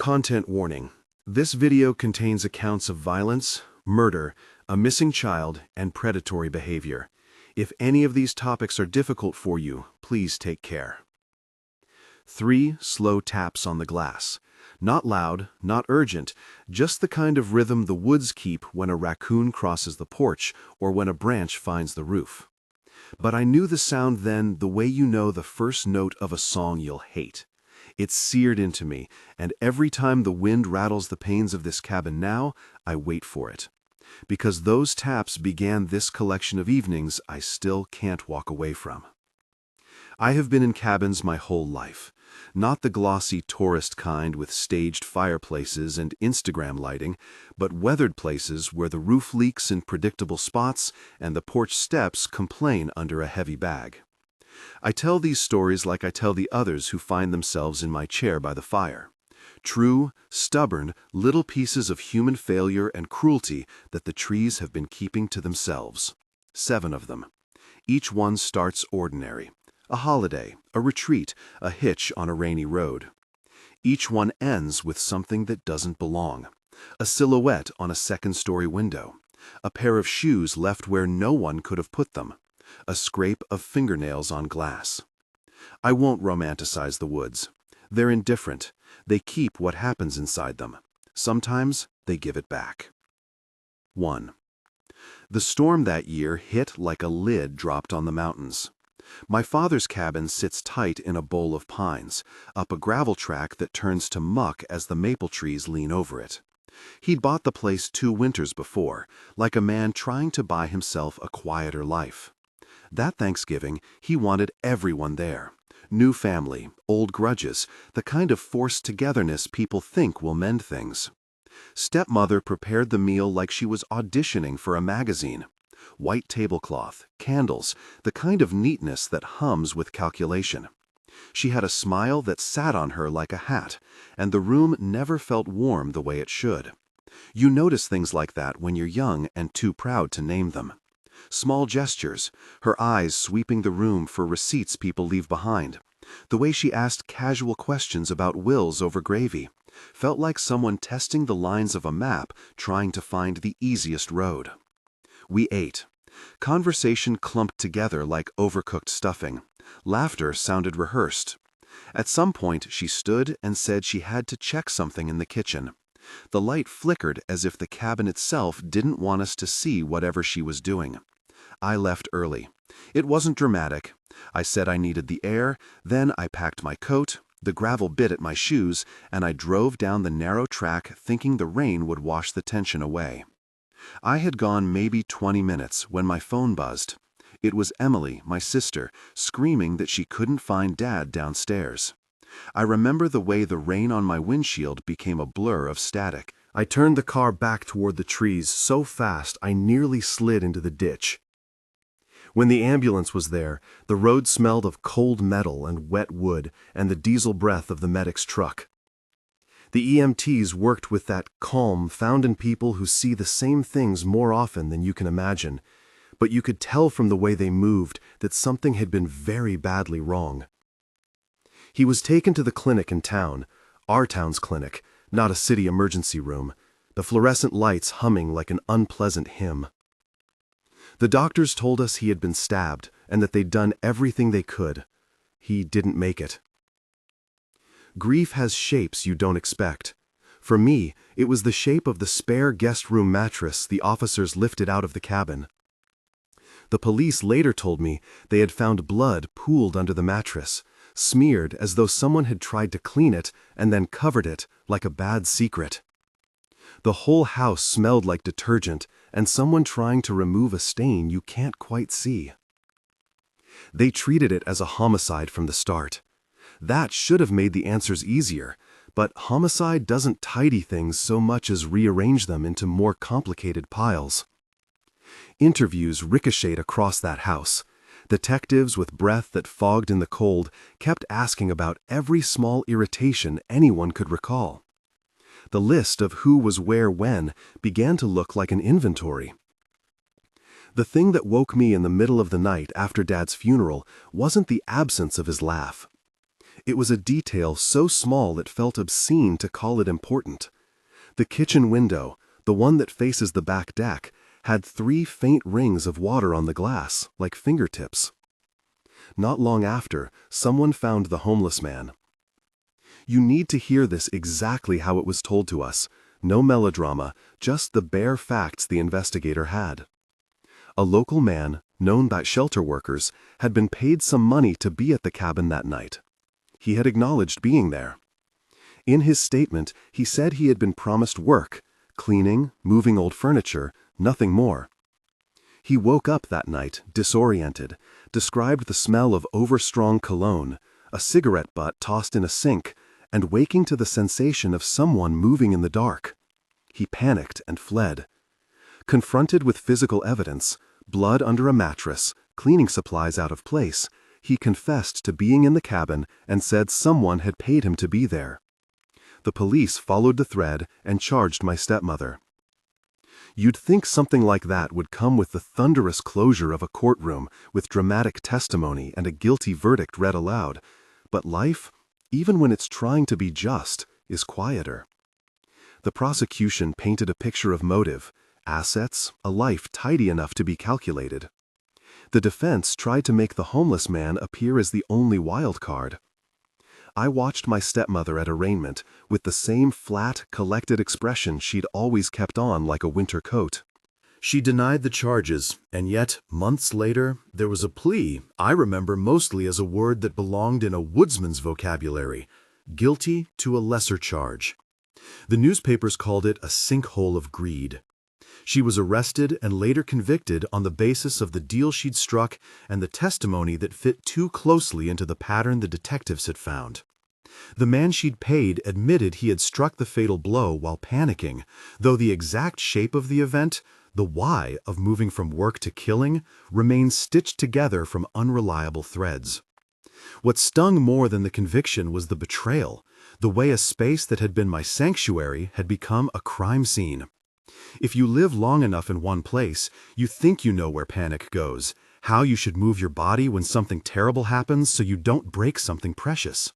Content warning. This video contains accounts of violence, murder, a missing child, and predatory behavior. If any of these topics are difficult for you, please take care. 3 slow taps on the glass. Not loud, not urgent, just the kind of rhythm the woods keep when a raccoon crosses the porch or when a branch finds the roof. But I knew the sound then the way you know the first note of a song you'll hate. It's seared into me, and every time the wind rattles the panes of this cabin now, I wait for it. Because those taps began this collection of evenings I still can't walk away from. I have been in cabins my whole life. Not the glossy tourist kind with staged fireplaces and Instagram lighting, but weathered places where the roof leaks in predictable spots and the porch steps complain under a heavy bag. I tell these stories like I tell the others who find themselves in my chair by the fire. True, stubborn, little pieces of human failure and cruelty that the trees have been keeping to themselves. 7 of them. Each one starts ordinary. A holiday, a retreat, a hitch on a rainy road. Each one ends with something that doesn't belong. A silhouette on a second-story window. A pair of shoes left where no one could have put them. A scrape of fingernails on glass. I won't romanticize the woods. They're indifferent. They keep what happens inside them. Sometimes they give it back. 1. The storm that year hit like a lid dropped on the mountains. My father's cabin sits tight in a bowl of pines, up a gravel track that turns to muck as the maple trees lean over it. He'd bought the place 2 winters before, like a man trying to buy himself a quieter life. That Thanksgiving, he wanted everyone there. New family, old grudges, the kind of forced togetherness people think will mend things. Stepmother prepared the meal like she was auditioning for a magazine. White tablecloth, candles, the kind of neatness that hums with calculation. She had a smile that sat on her like a hat, and the room never felt warm the way it should. You notice things like that when you're young and too proud to name them. Small gestures, her eyes sweeping the room for receipts people leave behind. The way she asked casual questions about wills over gravy. Felt like someone testing the lines of a map trying to find the easiest road. We ate. Conversation clumped together like overcooked stuffing. Laughter sounded rehearsed. At some point she stood and said she had to check something in the kitchen. The light flickered as if the cabin itself didn't want us to see whatever she was doing. I left early. It wasn't dramatic. I said I needed the air, then I packed my coat, the gravel bit at my shoes, and I drove down the narrow track thinking the rain would wash the tension away. I had gone maybe 20 minutes when my phone buzzed. It was Emily, my sister, screaming that she couldn't find Dad downstairs. I remember the way the rain on my windshield became a blur of static. I turned the car back toward the trees so fast I nearly slid into the ditch. When the ambulance was there, the road smelled of cold metal and wet wood and the diesel breath of the medic's truck. The EMTs worked with that calm found in people who see the same things more often than you can imagine, but you could tell from the way they moved that something had been very badly wrong. He was taken to the clinic in town, our town's clinic, not a city emergency room, the fluorescent lights humming like an unpleasant hymn. The doctors told us he had been stabbed and that they'd done everything they could. He didn't make it. Grief has shapes you don't expect. For me, it was the shape of the spare guest room mattress the officers lifted out of the cabin. The police later told me they had found blood pooled under the mattress, smeared as though someone had tried to clean it and then covered it like a bad secret. The whole house smelled like detergent and someone trying to remove a stain you can't quite see. They treated it as a homicide from the start. That should have made the answers easier, but homicide doesn't tidy things so much as rearrange them into more complicated piles. Interviews ricocheted across that house. Detectives with breath that fogged in the cold kept asking about every small irritation anyone could recall. The list of who was where when began to look like an inventory. The thing that woke me in the middle of the night after Dad's funeral wasn't the absence of his laugh. It was a detail so small it felt obscene to call it important. The kitchen window, the one that faces the back deck, had 3 faint rings of water on the glass, like fingertips. Not long after, someone found the homeless man. You need to hear this exactly how it was told to us. No melodrama, just the bare facts the investigator had. A local man, known by shelter workers, had been paid some money to be at the cabin that night. He had acknowledged being there. In his statement, he said he had been promised work, cleaning, moving old furniture, nothing more. He woke up that night, disoriented, described the smell of overstrong cologne, a cigarette butt tossed in a sink, and waking to the sensation of someone moving in the dark. He panicked and fled. Confronted with physical evidence, blood under a mattress, cleaning supplies out of place, he confessed to being in the cabin and said someone had paid him to be there. The police followed the thread and charged my stepmother. You'd think something like that would come with the thunderous closure of a courtroom, with dramatic testimony and a guilty verdict read aloud. But life, even when it's trying to be just, is quieter. The prosecution painted a picture of motive, assets, a life tidy enough to be calculated. The defense tried to make the homeless man appear as the only wild card. I watched my stepmother at arraignment with the same flat, collected expression she'd always kept on like a winter coat. She denied the charges, and yet, months later, there was a plea I remember mostly as a word that belonged in a woodsman's vocabulary: guilty to a lesser charge. The newspapers called it a sinkhole of greed. She was arrested and later convicted on the basis of the deal she'd struck and the testimony that fit too closely into the pattern the detectives had found. The man she'd paid admitted he had struck the fatal blow while panicking, though the exact shape of the event, the why of moving from work to killing, remained stitched together from unreliable threads. What stung more than the conviction was the betrayal, the way a space that had been my sanctuary had become a crime scene. If you live long enough in one place, you think you know where panic goes, how you should move your body when something terrible happens so you don't break something precious.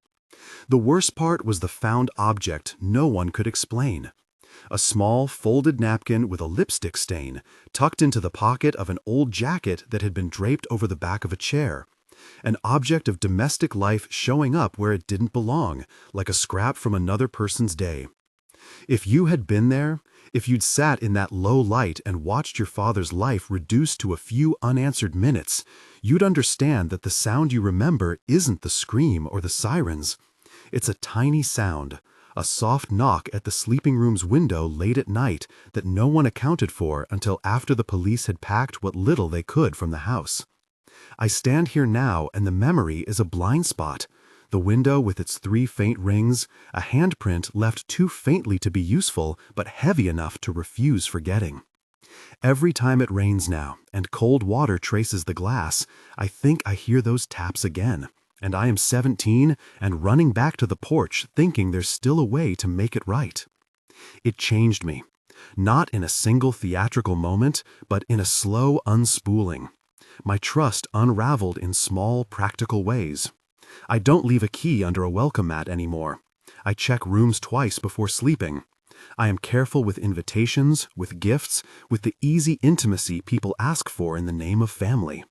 The worst part was the found object no one could explain. A small, folded napkin with a lipstick stain, tucked into the pocket of an old jacket that had been draped over the back of a chair. An object of domestic life showing up where it didn't belong, like a scrap from another person's day. If you had been there, if you'd sat in that low light and watched your father's life reduced to a few unanswered minutes, you'd understand that the sound you remember isn't the scream or the sirens. It's a tiny sound, a soft knock at the sleeping room's window late at night that no one accounted for until after the police had packed what little they could from the house. I stand here now and the memory is a blind spot. The window with its 3 faint rings, a handprint left too faintly to be useful but heavy enough to refuse forgetting. Every time it rains now and cold water traces the glass, I think I hear those taps again, and I am 17 and running back to the porch thinking there's still a way to make it right. It changed me, not in a single theatrical moment, but in a slow unspooling. My trust unraveled in small, practical ways. I don't leave a key under a welcome mat anymore. I check rooms twice before sleeping. I am careful with invitations, with gifts, with the easy intimacy people ask for in the name of family.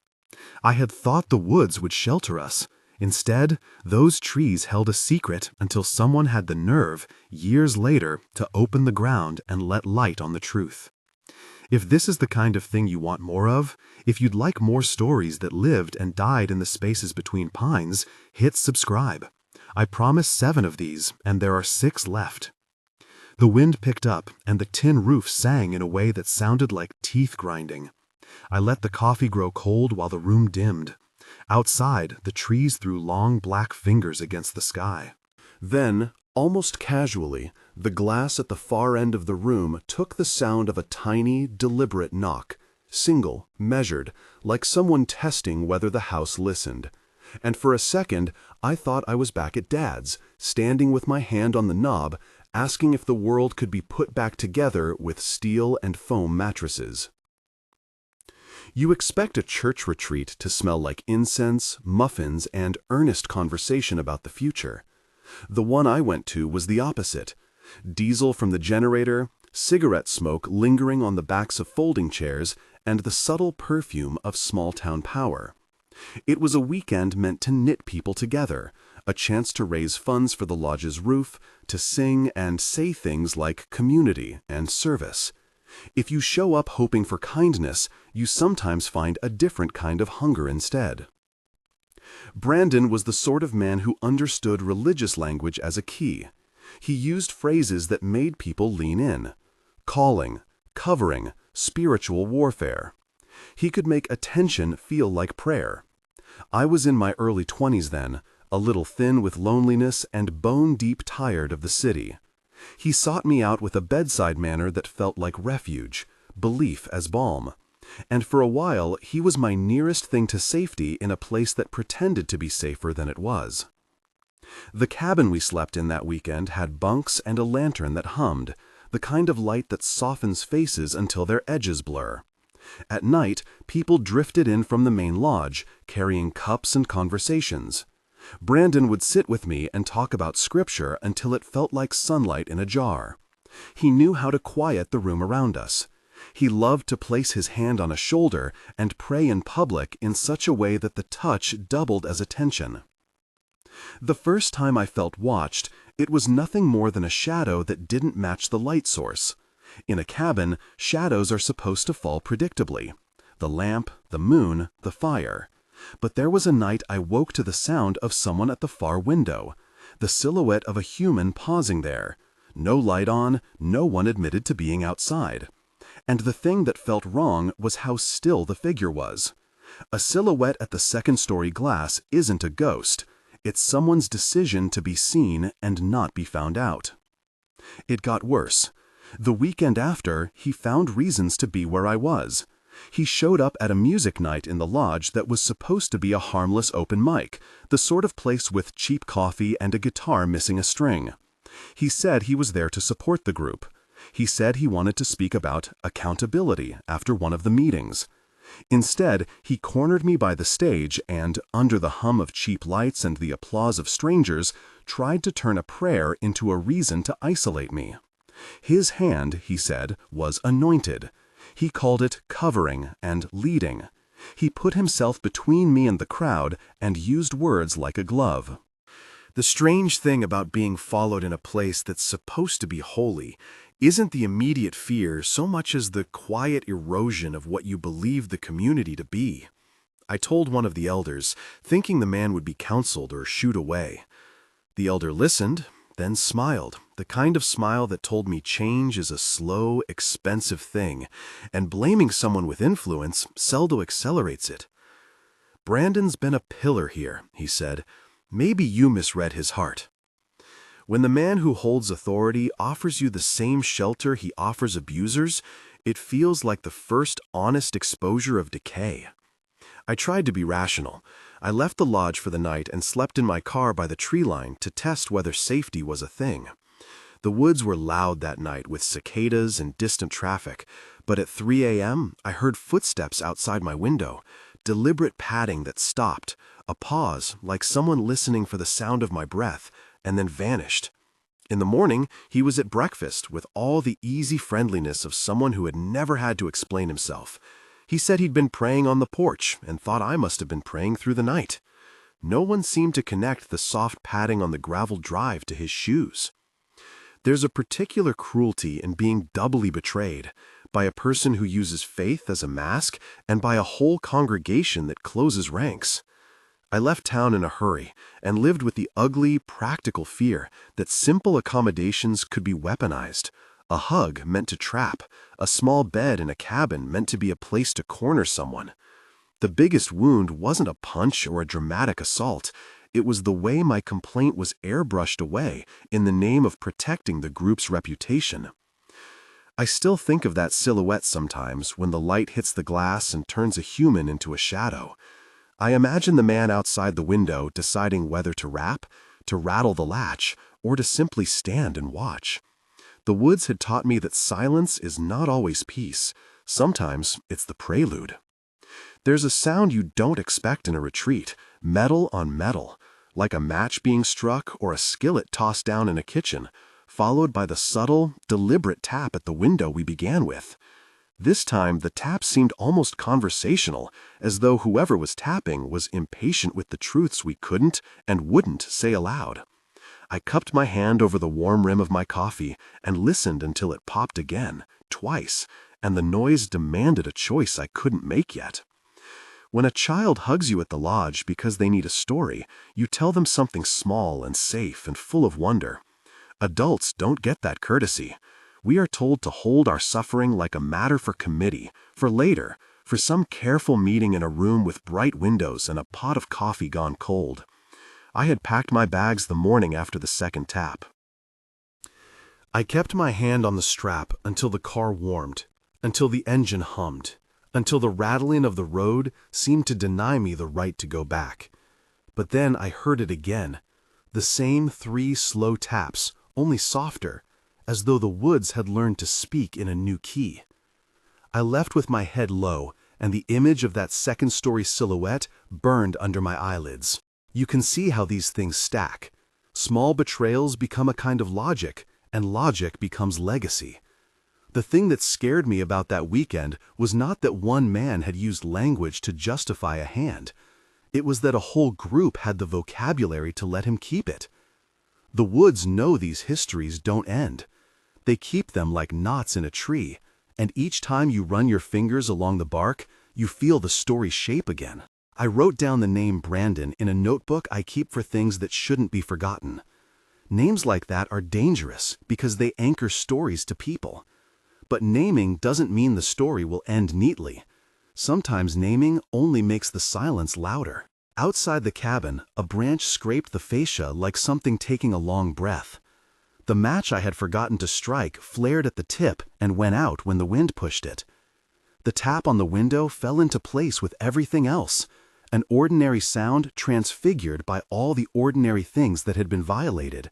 I had thought the woods would shelter us. Instead, those trees held a secret until someone had the nerve, years later, to open the ground and let light on the truth. If this is the kind of thing you want more of, if you'd like more stories that lived and died in the spaces between pines, hit subscribe. I promise 7 of these, and there are 6 left. The wind picked up, and the tin roof sang in a way that sounded like teeth grinding. I let the coffee grow cold while the room dimmed. Outside, the trees threw long black fingers against the sky. Then, almost casually, the glass at the far end of the room took the sound of a tiny, deliberate knock, single, measured, like someone testing whether the house listened. And for a second, I thought I was back at Dad's, standing with my hand on the knob, asking if the world could be put back together with steel and foam mattresses. You expect a church retreat to smell like incense, muffins, and earnest conversation about the future. The one I went to was the opposite. Diesel from the generator, cigarette smoke lingering on the backs of folding chairs, and the subtle perfume of small-town power. It was a weekend meant to knit people together, a chance to raise funds for the lodge's roof, to sing and say things like community and service. If you show up hoping for kindness, you sometimes find a different kind of hunger instead. Brandon was the sort of man who understood religious language as a key. He used phrases that made people lean in: calling, covering, spiritual warfare. He could make attention feel like prayer. I was in my early 20s then, a little thin with loneliness and bone-deep tired of the city. He sought me out with a bedside manner that felt like refuge, belief as balm. And for a while, he was my nearest thing to safety in a place that pretended to be safer than it was. The cabin we slept in that weekend had bunks and a lantern that hummed, the kind of light that softens faces until their edges blur. At night, people drifted in from the main lodge, carrying cups and conversations. Brandon would sit with me and talk about scripture until it felt like sunlight in a jar. He knew how to quiet the room around us. He loved to place his hand on a shoulder and pray in public in such a way that the touch doubled as attention. The first time I felt watched, it was nothing more than a shadow that didn't match the light source. In a cabin, shadows are supposed to fall predictably: the lamp, the moon, the fire. But there was a night I woke to the sound of someone at the far window, the silhouette of a human pausing there. No light on, no one admitted to being outside. And the thing that felt wrong was how still the figure was. A silhouette at the second-story glass isn't a ghost. It's someone's decision to be seen and not be found out. It got worse. The weekend after, he found reasons to be where I was. He showed up at a music night in the lodge that was supposed to be a harmless open mic, the sort of place with cheap coffee and a guitar missing a string. He said he was there to support the group. He said he wanted to speak about accountability after one of the meetings. Instead, he cornered me by the stage and, under the hum of cheap lights and the applause of strangers, tried to turn a prayer into a reason to isolate me. His hand, he said, was anointed. He called it covering and leading. He put himself between me and the crowd and used words like a glove. The strange thing about being followed in a place that's supposed to be holy isn't the immediate fear so much as the quiet erosion of what you believe the community to be. I told one of the elders, thinking the man would be counseled or shooed away. The elder listened, then smiled, the kind of smile that told me change is a slow, expensive thing, and blaming someone with influence seldom accelerates it. "Brandon's been a pillar here," he said. "Maybe you misread his heart." When the man who holds authority offers you the same shelter he offers abusers, it feels like the first honest exposure of decay. I tried to be rational. I left the lodge for the night and slept in my car by the tree line to test whether safety was a thing. The woods were loud that night with cicadas and distant traffic, but at 3 a.m. I heard footsteps outside my window, deliberate padding that stopped, a pause like someone listening for the sound of my breath, and then vanished. In the morning, he was at breakfast with all the easy friendliness of someone who had never had to explain himself. He said he'd been praying on the porch and thought I must have been praying through the night. No one seemed to connect the soft padding on the gravel drive to his shoes. There's a particular cruelty in being doubly betrayed, by a person who uses faith as a mask and by a whole congregation that closes ranks. I left town in a hurry and lived with the ugly, practical fear that simple accommodations could be weaponized. A hug meant to trap, a small bed in a cabin meant to be a place to corner someone. The biggest wound wasn't a punch or a dramatic assault. It was the way my complaint was airbrushed away in the name of protecting the group's reputation. I still think of that silhouette sometimes when the light hits the glass and turns a human into a shadow. I imagine the man outside the window deciding whether to rap, to rattle the latch, or to simply stand and watch. The woods had taught me that silence is not always peace. Sometimes it's the prelude. There's a sound you don't expect in a retreat, metal on metal, like a match being struck or a skillet tossed down in a kitchen, followed by the subtle, deliberate tap at the window we began with. This time, the tap seemed almost conversational, as though whoever was tapping was impatient with the truths we couldn't and wouldn't say aloud. I cupped my hand over the warm rim of my coffee and listened until it popped again, twice, and the noise demanded a choice I couldn't make yet. When a child hugs you at the lodge because they need a story, you tell them something small and safe and full of wonder. Adults don't get that courtesy. We are told to hold our suffering like a matter for committee, for later, for some careful meeting in a room with bright windows and a pot of coffee gone cold. I had packed my bags the morning after the second tap. I kept my hand on the strap until the car warmed, until the engine hummed, until the rattling of the road seemed to deny me the right to go back. But then I heard it again, the same 3 slow taps, only softer, as though the woods had learned to speak in a new key. I left with my head low, and the image of that second-story silhouette burned under my eyelids. You can see how these things stack. Small betrayals become a kind of logic, and logic becomes legacy. The thing that scared me about that weekend was not that one man had used language to justify a hand. It was that a whole group had the vocabulary to let him keep it. The woods know these histories don't end. They keep them like knots in a tree, and each time you run your fingers along the bark, you feel the story shape again. I wrote down the name Brandon in a notebook I keep for things that shouldn't be forgotten. Names like that are dangerous because they anchor stories to people. But naming doesn't mean the story will end neatly. Sometimes naming only makes the silence louder. Outside the cabin, a branch scraped the fascia like something taking a long breath. The match I had forgotten to strike flared at the tip and went out when the wind pushed it. The tap on the window fell into place with everything else, an ordinary sound transfigured by all the ordinary things that had been violated.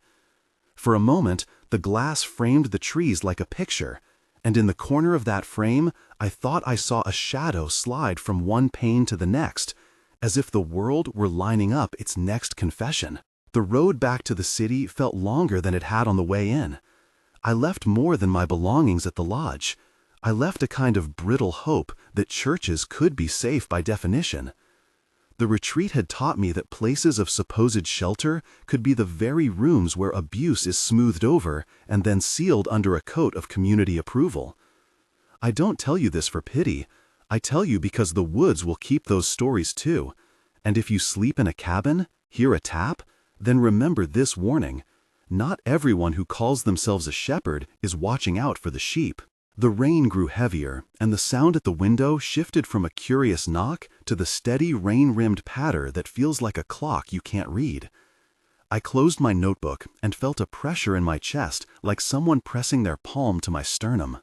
For a moment, the glass framed the trees like a picture, and in the corner of that frame, I thought I saw a shadow slide from one pane to the next, as if the world were lining up its next confession. The road back to the city felt longer than it had on the way in. I left more than my belongings at the lodge. I left a kind of brittle hope that churches could be safe by definition. The retreat had taught me that places of supposed shelter could be the very rooms where abuse is smoothed over and then sealed under a coat of community approval. I don't tell you this for pity. I tell you because the woods will keep those stories too. And if you sleep in a cabin, hear a tap, then remember this warning. Not everyone who calls themselves a shepherd is watching out for the sheep. The rain grew heavier, and the sound at the window shifted from a curious knock to the steady rain-rimmed patter that feels like a clock you can't read. I closed my notebook and felt a pressure in my chest like someone pressing their palm to my sternum.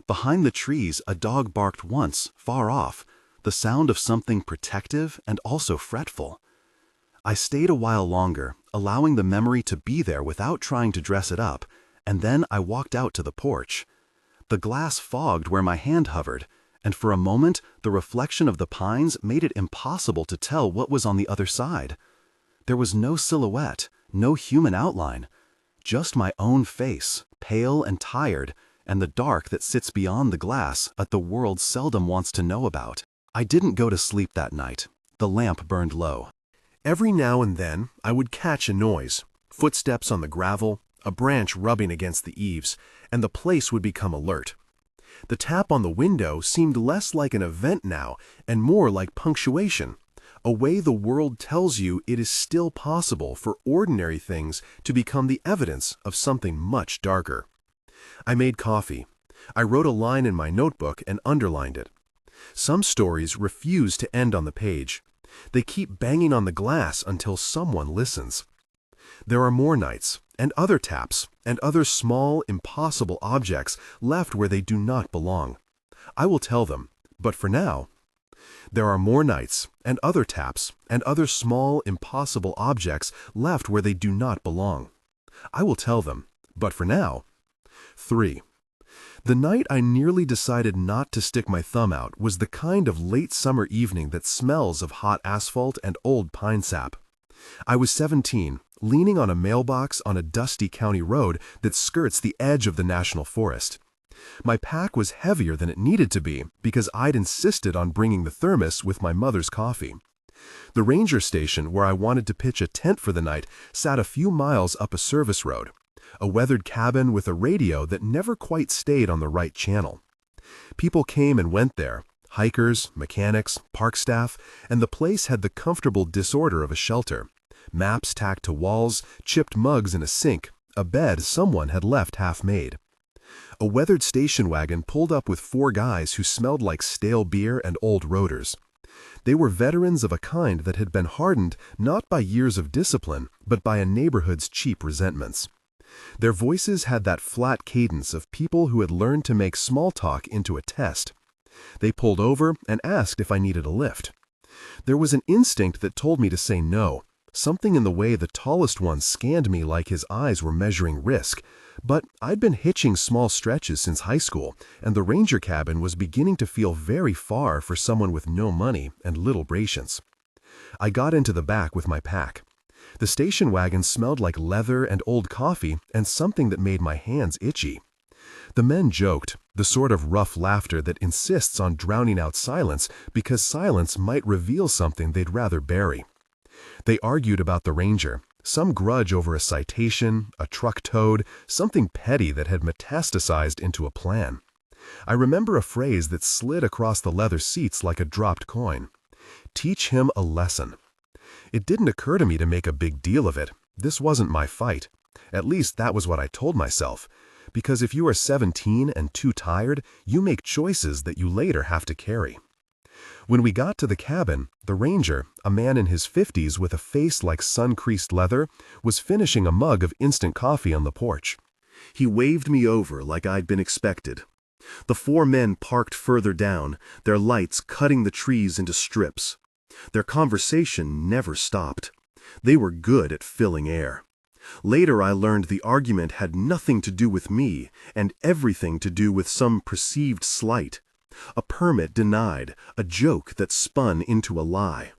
Behind the trees, a dog barked once, far off, the sound of something protective and also fretful. I stayed a while longer, allowing the memory to be there without trying to dress it up, and then I walked out to the porch. The glass fogged where my hand hovered, and for a moment the reflection of the pines made it impossible to tell what was on the other side. There was no silhouette, no human outline, just my own face, pale and tired, and the dark that sits beyond the glass that the world seldom wants to know about. I didn't go to sleep that night. The lamp burned low. Every now and then I would catch a noise, footsteps on the gravel, a branch rubbing against the eaves, and the place would become alert. The tap on the window seemed less like an event now and more like punctuation, a way the world tells you it is still possible for ordinary things to become the evidence of something much darker. I made coffee. I wrote a line in my notebook and underlined it. Some stories refuse to end on the page. They keep banging on the glass until someone listens. There are more nights, and other taps, and other small, impossible objects left where they do not belong. I will tell them, but for now, there are more nights, and other taps, and other small, impossible objects left where they do not belong. I will tell them, but for now. 3. The night I nearly decided not to stick my thumb out was the kind of late summer evening that smells of hot asphalt and old pine sap. I was 17, leaning on a mailbox on a dusty county road that skirts the edge of the national forest. My pack was heavier than it needed to be because I'd insisted on bringing the thermos with my mother's coffee. The ranger station where I wanted to pitch a tent for the night sat a few miles up a service road, a weathered cabin with a radio that never quite stayed on the right channel. People came and went there, hikers, mechanics, park staff, and the place had the comfortable disorder of a shelter. Maps tacked to walls, chipped mugs in a sink, a bed someone had left half-made. A weathered station wagon pulled up with 4 guys who smelled like stale beer and old rotors. They were veterans of a kind that had been hardened not by years of discipline, but by a neighborhood's cheap resentments. Their voices had that flat cadence of people who had learned to make small talk into a test. They pulled over and asked if I needed a lift. There was an instinct that told me to say no, something in the way the tallest one scanned me like his eyes were measuring risk. But I'd been hitching small stretches since high school, and the ranger cabin was beginning to feel very far for someone with no money and little patience. I got into the back with my pack. The station wagon smelled like leather and old coffee and something that made my hands itchy. The men joked, the sort of rough laughter that insists on drowning out silence because silence might reveal something they'd rather bury. They argued about the ranger, some grudge over a citation, a truck towed, something petty that had metastasized into a plan. I remember a phrase that slid across the leather seats like a dropped coin. Teach him a lesson. It didn't occur to me to make a big deal of it. This wasn't my fight. At least that was what I told myself. Because if you are 17 and too tired, you make choices that you later have to carry. When we got to the cabin, the ranger, a man in his 50s with a face like sun-creased leather, was finishing a mug of instant coffee on the porch. He waved me over like I'd been expected. The 4 men parked further down, their lights cutting the trees into strips. Their conversation never stopped. They were good at filling air. Later I learned the argument had nothing to do with me and everything to do with some perceived slight. A permit denied, a joke that spun into a lie.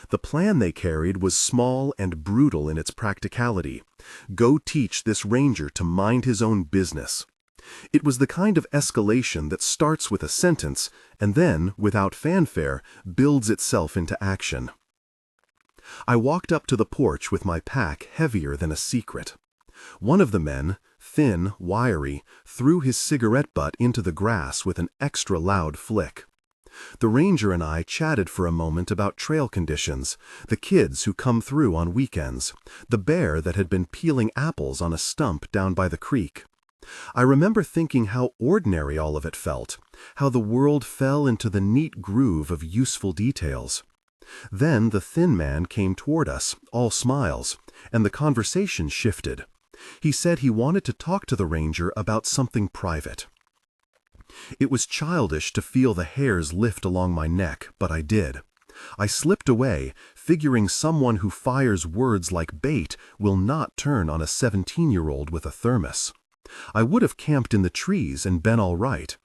The plan they carried was small and brutal in its practicality. Go teach this ranger to mind his own business. It was the kind of escalation that starts with a sentence and then, without fanfare, builds itself into action. I walked up to the porch with my pack heavier than a secret. One of the men, thin, wiry, threw his cigarette butt into the grass with an extra loud flick. The ranger and I chatted for a moment about trail conditions, the kids who come through on weekends, the bear that had been peeling apples on a stump down by the creek. I remember thinking how ordinary all of it felt, how the world fell into the neat groove of useful details. Then the thin man came toward us, all smiles, and the conversation shifted. He said he wanted to talk to the ranger about something private. It was childish to feel the hairs lift along my neck, but I did. I slipped away, figuring someone who fires words like bait will not turn on a 17-year-old with a thermos. I would have camped in the trees and been all right.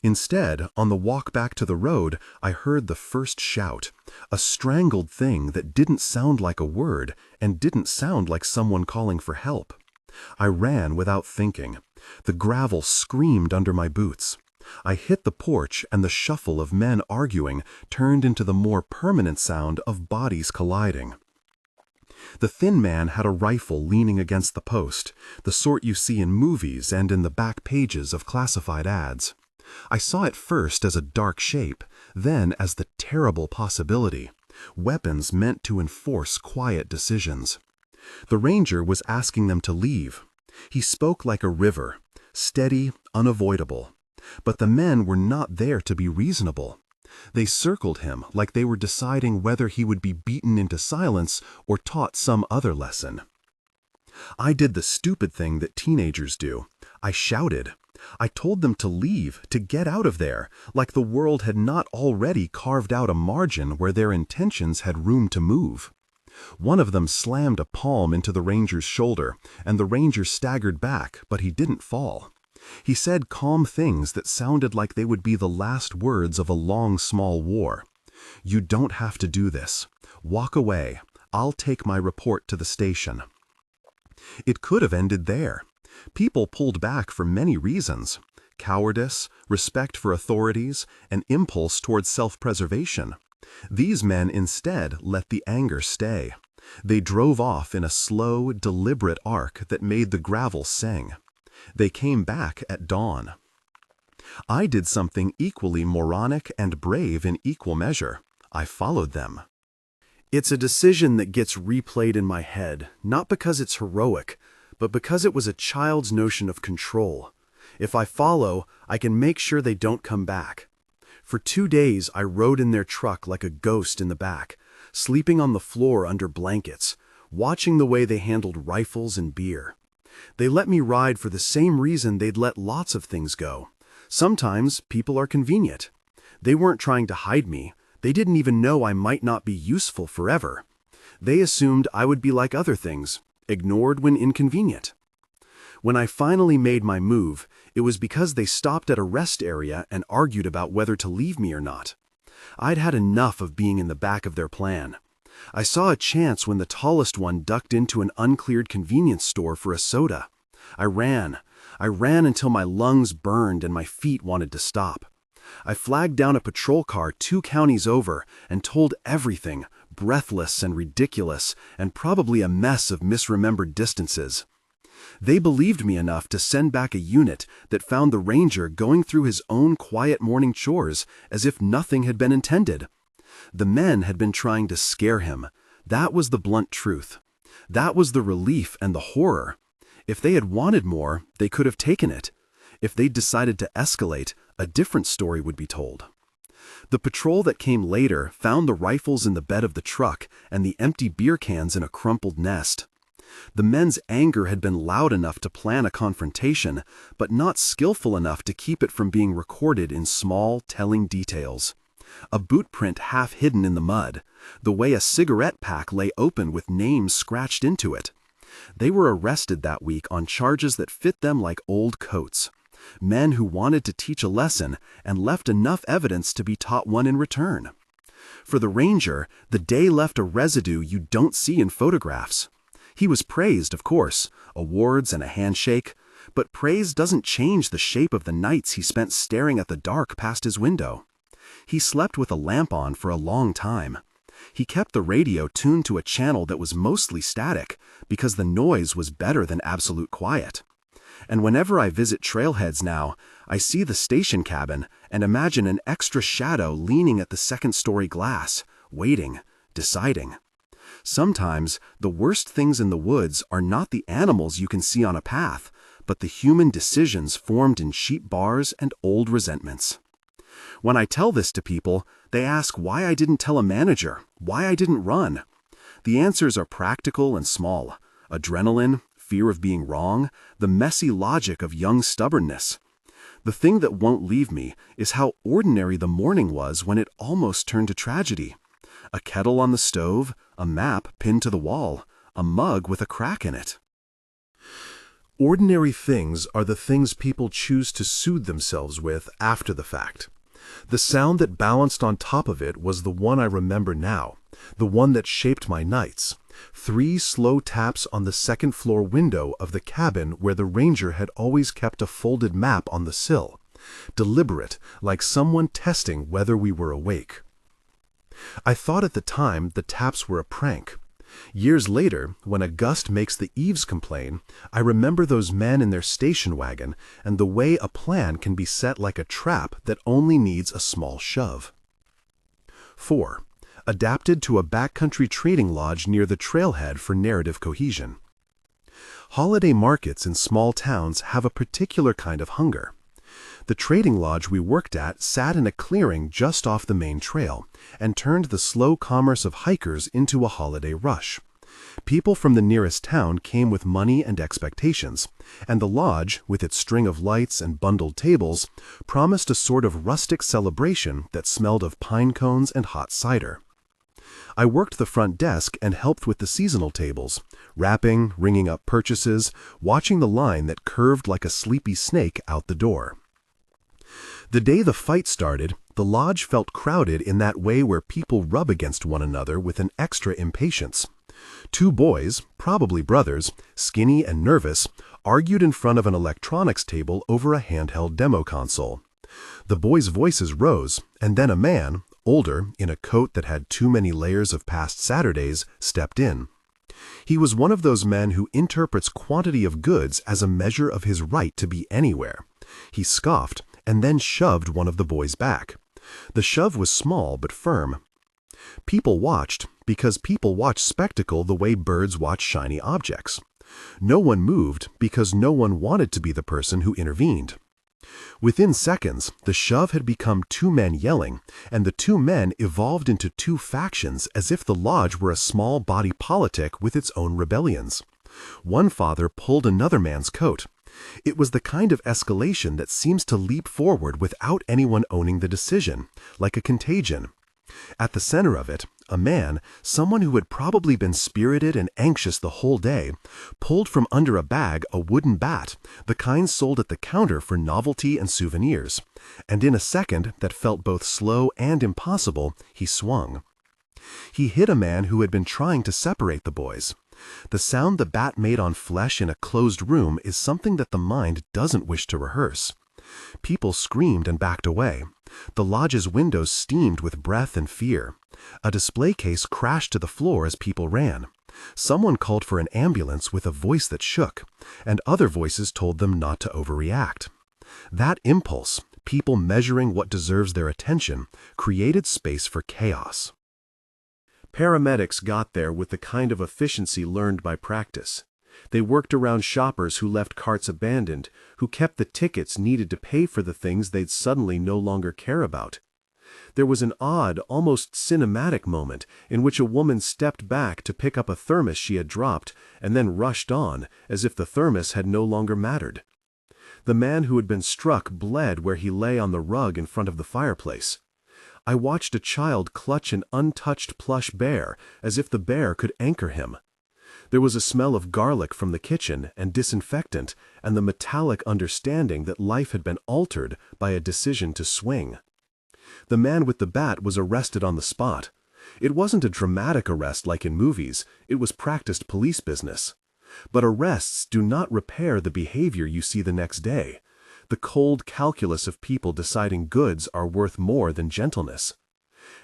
Instead, on the walk back to the road, I heard the first shout, a strangled thing that didn't sound like a word and didn't sound like someone calling for help. I ran without thinking. The gravel screamed under my boots. I hit the porch and the shuffle of men arguing turned into the more permanent sound of bodies colliding. The thin man had a rifle leaning against the post, the sort you see in movies and in the back pages of classified ads. I saw it first as a dark shape, then as the terrible possibility, weapons meant to enforce quiet decisions. The ranger was asking them to leave. He spoke like a river, steady, unavoidable. But the men were not there to be reasonable. They circled him like they were deciding whether he would be beaten into silence or taught some other lesson. I did the stupid thing that teenagers do. I shouted. I told them to leave, to get out of there, like the world had not already carved out a margin where their intentions had room to move. One of them slammed a palm into the ranger's shoulder, and the ranger staggered back, but he didn't fall. He said calm things that sounded like they would be the last words of a long, small war. "You don't have to do this. Walk away. I'll take my report to the station." It could have ended there. People pulled back for many reasons: cowardice, respect for authorities, an impulse towards self-preservation. These men instead let the anger stay. They drove off in a slow, deliberate arc that made the gravel sing. They came back at dawn. I did something equally moronic and brave in equal measure. I followed them. It's a decision that gets replayed in my head, not because it's heroic, but because it was a child's notion of control. If I follow, I can make sure they don't come back. For 2 days, I rode in their truck like a ghost in the back, sleeping on the floor under blankets, watching the way they handled rifles and beer. They let me ride for the same reason they'd let lots of things go. Sometimes people are convenient. They weren't trying to hide me. They didn't even know I might not be useful forever. They assumed I would be like other things, ignored when inconvenient. When I finally made my move, it was because they stopped at a rest area and argued about whether to leave me or not. I'd had enough of being in the back of their plan. I saw a chance when the tallest one ducked into an uncleared convenience store for a soda. I ran until my lungs burned and my feet wanted to stop. I flagged down a patrol car 2 counties over and told everything, breathless and ridiculous, and probably a mess of misremembered distances. They believed me enough to send back a unit that found the ranger going through his own quiet morning chores as if nothing had been intended. The men had been trying to scare him. That was the blunt truth. That was the relief and the horror. If they had wanted more, they could have taken it. If they'd decided to escalate, a different story would be told. The patrol that came later found the rifles in the bed of the truck and the empty beer cans in a crumpled nest. The men's anger had been loud enough to plan a confrontation, but not skillful enough to keep it from being recorded in small, telling details. A boot print half hidden in the mud, the way a cigarette pack lay open with names scratched into it. They were arrested that week on charges that fit them like old coats. Men who wanted to teach a lesson and left enough evidence to be taught one in return. For the ranger, the day left a residue you don't see in photographs. He was praised, of course, awards and a handshake, but praise doesn't change the shape of the nights he spent staring at the dark past his window. He slept with a lamp on for a long time. He kept the radio tuned to a channel that was mostly static because the noise was better than absolute quiet. And whenever I visit trailheads now, I see the station cabin and imagine an extra shadow leaning at the second-story glass, waiting, deciding. Sometimes the worst things in the woods are not the animals you can see on a path, but the human decisions formed in cheap bars and old resentments. When I tell this to people, they ask why I didn't tell a manager, why I didn't run. The answers are practical and small: adrenaline, fear of being wrong, the messy logic of young stubbornness. The thing that won't leave me is how ordinary the morning was when it almost turned to tragedy. A kettle on the stove, a map pinned to the wall, a mug with a crack in it. Ordinary things are the things people choose to soothe themselves with after the fact. The sound that balanced on top of it was the one I remember now, the one that shaped my nights. 3 slow taps on the second-floor window of the cabin where the ranger had always kept a folded map on the sill, deliberate, like someone testing whether we were awake. I thought at the time the taps were a prank. Years later, when a gust makes the eaves complain, I remember those men in their station wagon and the way a plan can be set like a trap that only needs a small shove. 4. Adapted to a backcountry trading lodge near the trailhead for narrative cohesion. Holiday markets in small towns have a particular kind of hunger. The trading lodge we worked at sat in a clearing just off the main trail and turned the slow commerce of hikers into a holiday rush. People from the nearest town came with money and expectations, and the lodge, with its string of lights and bundled tables, promised a sort of rustic celebration that smelled of pine cones and hot cider. I worked the front desk and helped with the seasonal tables, wrapping, ringing up purchases, watching the line that curved like a sleepy snake out the door. The day the fight started, the lodge felt crowded in that way where people rub against one another with an extra impatience. Two boys, probably brothers, skinny and nervous, argued in front of an electronics table over a handheld demo console. The boys' voices rose, and then a man, older, in a coat that had too many layers of past Saturdays, stepped in. He was one of those men who interprets quantity of goods as a measure of his right to be anywhere. He scoffed and then shoved one of the boys back. The shove was small but firm. People watched because people watch spectacle the way birds watch shiny objects. No one moved because no one wanted to be the person who intervened. Within seconds, the shove had become two men yelling, and the two men evolved into two factions as if the lodge were a small body politic with its own rebellions. One father pulled another man's coat. It was the kind of escalation that seems to leap forward without anyone owning the decision, like a contagion. At the center of it, a man, someone who had probably been spirited and anxious the whole day, pulled from under a bag a wooden bat, the kind sold at the counter for novelty and souvenirs, and in a second that felt both slow and impossible, he swung. He hit a man who had been trying to separate the boys. The sound the bat made on flesh in a closed room is something that the mind doesn't wish to rehearse. People screamed and backed away. The lodge's windows steamed with breath and fear. A display case crashed to the floor as people ran. Someone called for an ambulance with a voice that shook, and other voices told them not to overreact. That impulse, people measuring what deserves their attention, created space for chaos. Paramedics got there with the kind of efficiency learned by practice. They worked around shoppers who left carts abandoned, who kept the tickets needed to pay for the things they'd suddenly no longer care about. There was an odd, almost cinematic moment in which a woman stepped back to pick up a thermos she had dropped and then rushed on, as if the thermos had no longer mattered. The man who had been struck bled where he lay on the rug in front of the fireplace. I watched a child clutch an untouched plush bear as if the bear could anchor him. There was a smell of garlic from the kitchen and disinfectant and the metallic understanding that life had been altered by a decision to swing. The man with the bat was arrested on the spot. It wasn't a dramatic arrest like in movies, it was practiced police business. But arrests do not repair the behavior you see the next day. The cold calculus of people deciding goods are worth more than gentleness.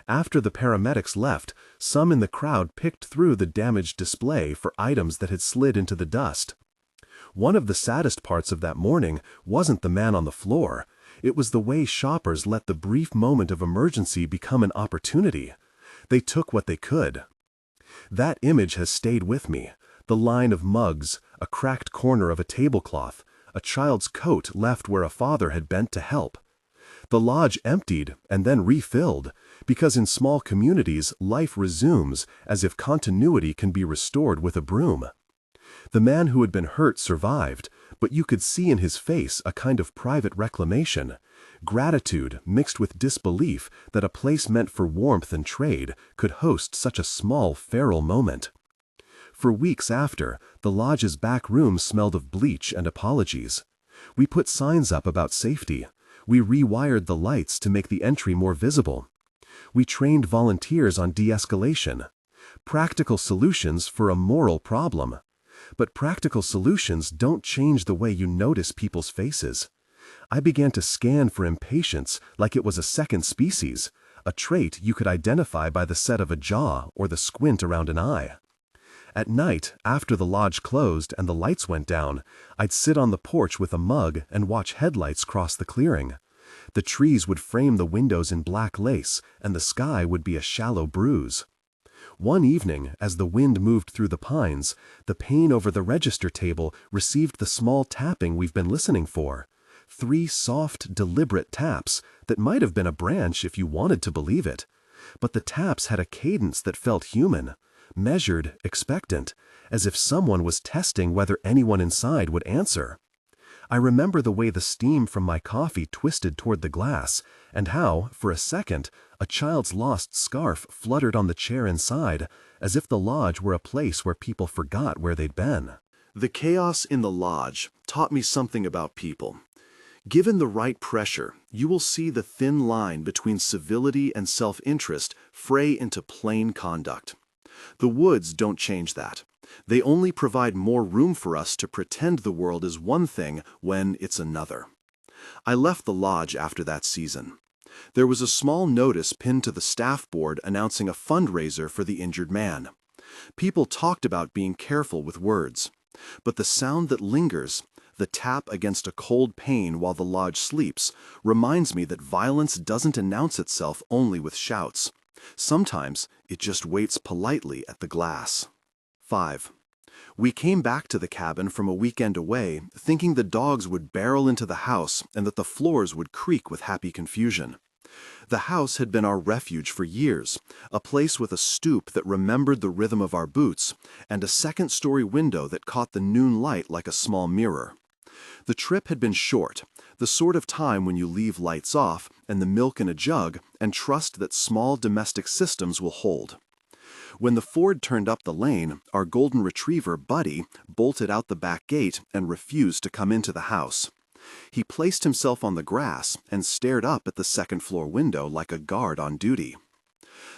After the paramedics left, some in the crowd picked through the damaged display for items that had slid into the dust. One of the saddest parts of that morning wasn't the man on the floor. It was the way shoppers let the brief moment of emergency become an opportunity. They took what they could. That image has stayed with me. The line of mugs, a cracked corner of a tablecloth, a child's coat left where a father had bent to help. The lodge emptied and then refilled, because in small communities life resumes as if continuity can be restored with a broom. The man who had been hurt survived, but you could see in his face a kind of private reclamation, gratitude mixed with disbelief that a place meant for warmth and trade could host such a small feral moment. For weeks after, the lodge's back room smelled of bleach and apologies. We put signs up about safety. We rewired the lights to make the entry more visible. We trained volunteers on de-escalation. Practical solutions for a moral problem. But practical solutions don't change the way you notice people's faces. I began to scan for impatience like it was a second species, a trait you could identify by the set of a jaw or the squint around an eye. At night, after the lodge closed and the lights went down, I'd sit on the porch with a mug and watch headlights cross the clearing. The trees would frame the windows in black lace, and the sky would be a shallow bruise. One evening, as the wind moved through the pines, the pane over the register table received the small tapping we've been listening for. 3 soft, deliberate taps that might have been a branch if you wanted to believe it. But the taps had a cadence that felt human. Measured, expectant, as if someone was testing whether anyone inside would answer. I remember the way the steam from my coffee twisted toward the glass, and how, for a second, a child's lost scarf fluttered on the chair inside, as if the lodge were a place where people forgot where they'd been. The chaos in the lodge taught me something about people. Given the right pressure, you will see the thin line between civility and self-interest fray into plain conduct. The woods don't change that. They only provide more room for us to pretend the world is one thing when it's another. I left the lodge after that season. There was a small notice pinned to the staff board announcing a fundraiser for the injured man. People talked about being careful with words. But the sound that lingers, the tap against a cold pane while the lodge sleeps, reminds me that violence doesn't announce itself only with shouts. Sometimes it just waits politely at the glass. 5. We came back to the cabin from a weekend away, thinking the dogs would barrel into the house and that the floors would creak with happy confusion. The house had been our refuge for years, a place with a stoop that remembered the rhythm of our boots, and a second-story window that caught the noon light like a small mirror. The trip had been short, the sort of time when you leave lights off and the milk in a jug and trust that small domestic systems will hold. When the Ford turned up the lane, our golden retriever, Buddy, bolted out the back gate and refused to come into the house. He placed himself on the grass and stared up at the second-floor window like a guard on duty.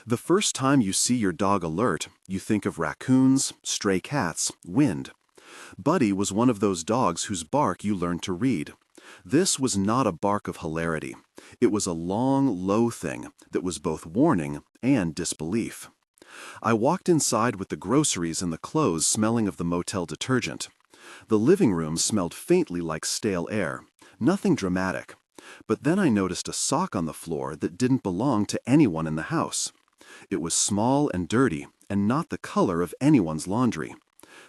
The first time you see your dog alert, you think of raccoons, stray cats, wind. Buddy was one of those dogs whose bark you learned to read. This was not a bark of hilarity. It was a long, low thing that was both warning and disbelief. I walked inside with the groceries and the clothes smelling of the motel detergent. The living room smelled faintly like stale air, nothing dramatic. But then I noticed a sock on the floor that didn't belong to anyone in the house. It was small and dirty, and not the color of anyone's laundry.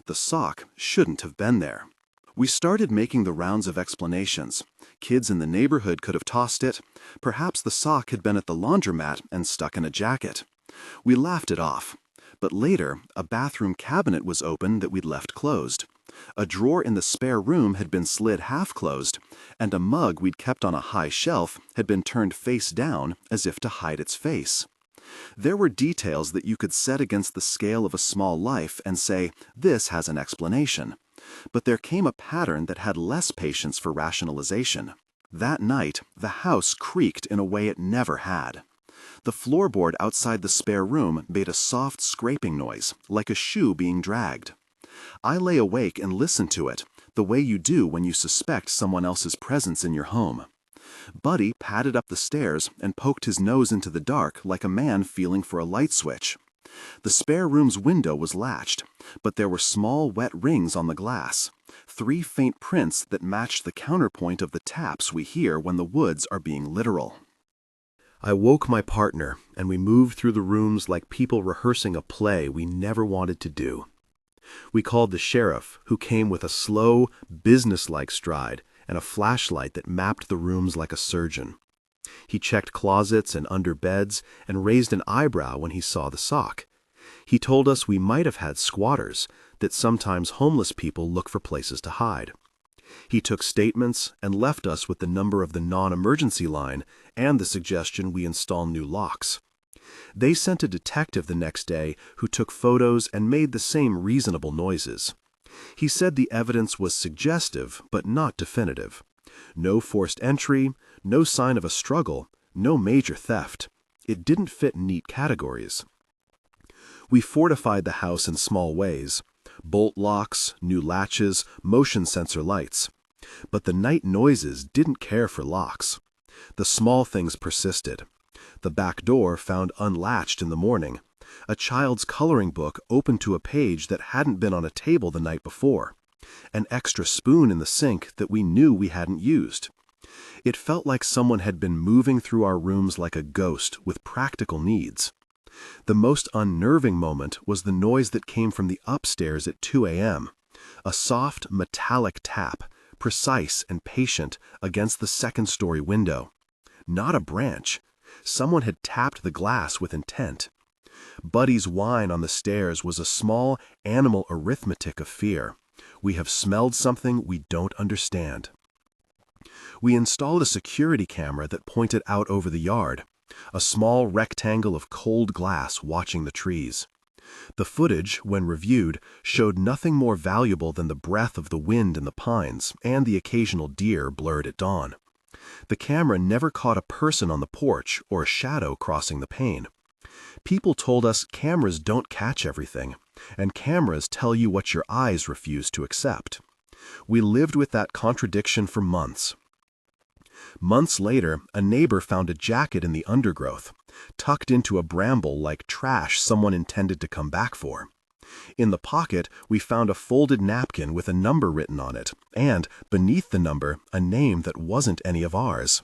The sock shouldn't have been there. We started making the rounds of explanations. Kids in the neighborhood could have tossed it. Perhaps the sock had been at the laundromat and stuck in a jacket. We laughed it off. But later, a bathroom cabinet was open that we'd left closed. A drawer in the spare room had been slid half-closed, and a mug we'd kept on a high shelf had been turned face down as if to hide its face. There were details that you could set against the scale of a small life and say, this has an explanation. But there came a pattern that had less patience for rationalization. That night, the house creaked in a way it never had. The floorboard outside the spare room made a soft scraping noise, like a shoe being dragged. I lay awake and listened to it, the way you do when you suspect someone else's presence in your home. Buddy padded up the stairs and poked his nose into the dark like a man feeling for a light switch. The spare room's window was latched, but there were small wet rings on the glass, 3 faint prints that matched the counterpoint of the taps we hear when the woods are being literal. I woke my partner, and we moved through the rooms like people rehearsing a play we never wanted to do. We called the sheriff, who came with a slow, businesslike stride and a flashlight that mapped the rooms like a surgeon. He checked closets and under beds and raised an eyebrow when he saw the sock. He told us we might have had squatters, that sometimes homeless people look for places to hide. He took statements and left us with the number of the non-emergency line and the suggestion we install new locks. They sent a detective the next day who took photos and made the same reasonable noises. He said the evidence was suggestive but not definitive. No forced entry, no sign of a struggle, no major theft. It didn't fit neat categories. We fortified the house in small ways. Bolt locks, new latches, motion sensor lights. But the night noises didn't care for locks. The small things persisted. The back door found unlatched in the morning. A child's coloring book opened to a page that hadn't been on a table the night before. An extra spoon in the sink that we knew we hadn't used. It felt like someone had been moving through our rooms like a ghost with practical needs. The most unnerving moment was the noise that came from the upstairs at 2 a.m. A soft, metallic tap, precise and patient, against the second-story window. Not a branch. Someone had tapped the glass with intent. Buddy's whine on the stairs was a small animal arithmetic of fear. We have smelled something we don't understand. We installed a security camera that pointed out over the yard, a small rectangle of cold glass watching the trees. The footage, when reviewed, showed nothing more valuable than the breath of the wind in the pines and the occasional deer blurred at dawn. The camera never caught a person on the porch or a shadow crossing the pane. People told us cameras don't catch everything, and cameras tell you what your eyes refuse to accept. We lived with that contradiction for months. Months later, a neighbor found a jacket in the undergrowth, tucked into a bramble like trash someone intended to come back for. In the pocket, we found a folded napkin with a number written on it, and, beneath the number, a name that wasn't any of ours.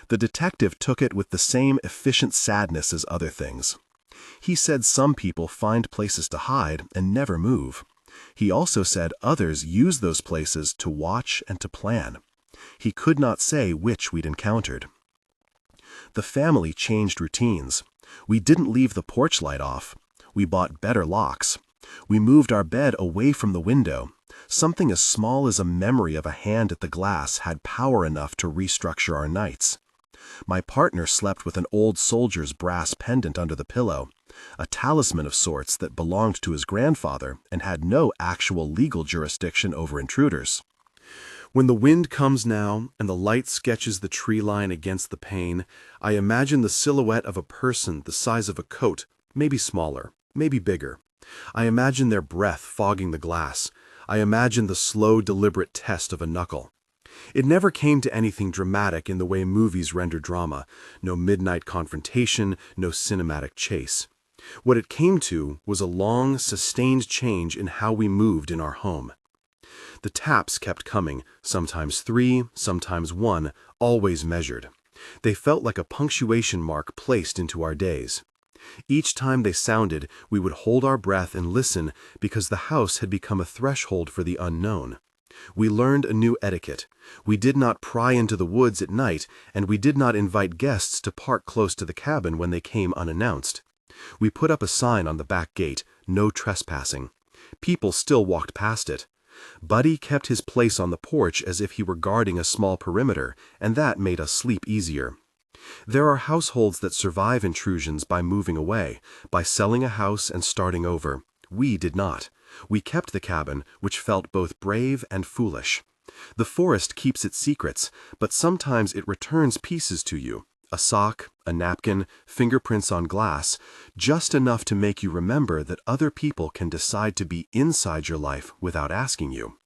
The detective took it with the same efficient sadness as other things. He said some people find places to hide and never move. He also said others use those places to watch and to plan. He could not say which we'd encountered. The family changed routines. We didn't leave the porch light off. We bought better locks. We moved our bed away from the window. Something as small as a memory of a hand at the glass had power enough to restructure our nights. My partner slept with an old soldier's brass pendant under the pillow, a talisman of sorts that belonged to his grandfather and had no actual legal jurisdiction over intruders. When the wind comes now and the light sketches the tree line against the pane, I imagine the silhouette of a person the size of a coat, maybe smaller, maybe bigger. I imagine their breath fogging the glass. I imagine the slow, deliberate test of a knuckle. It never came to anything dramatic in the way movies render drama. No midnight confrontation, no cinematic chase. What it came to was a long, sustained change in how we moved in our home. The taps kept coming, sometimes 3, sometimes 1, always measured. They felt like a punctuation mark placed into our days. Each time they sounded, we would hold our breath and listen because the house had become a threshold for the unknown. We learned a new etiquette. We did not pry into the woods at night, and we did not invite guests to park close to the cabin when they came unannounced. We put up a sign on the back gate, "No trespassing." People still walked past it. Buddy kept his place on the porch as if he were guarding a small perimeter, and that made us sleep easier. There are households that survive intrusions by moving away, by selling a house and starting over. We did not. We kept the cabin, which felt both brave and foolish. The forest keeps its secrets, but sometimes it returns pieces to you. A sock, a napkin, fingerprints on glass, just enough to make you remember that other people can decide to be inside your life without asking you.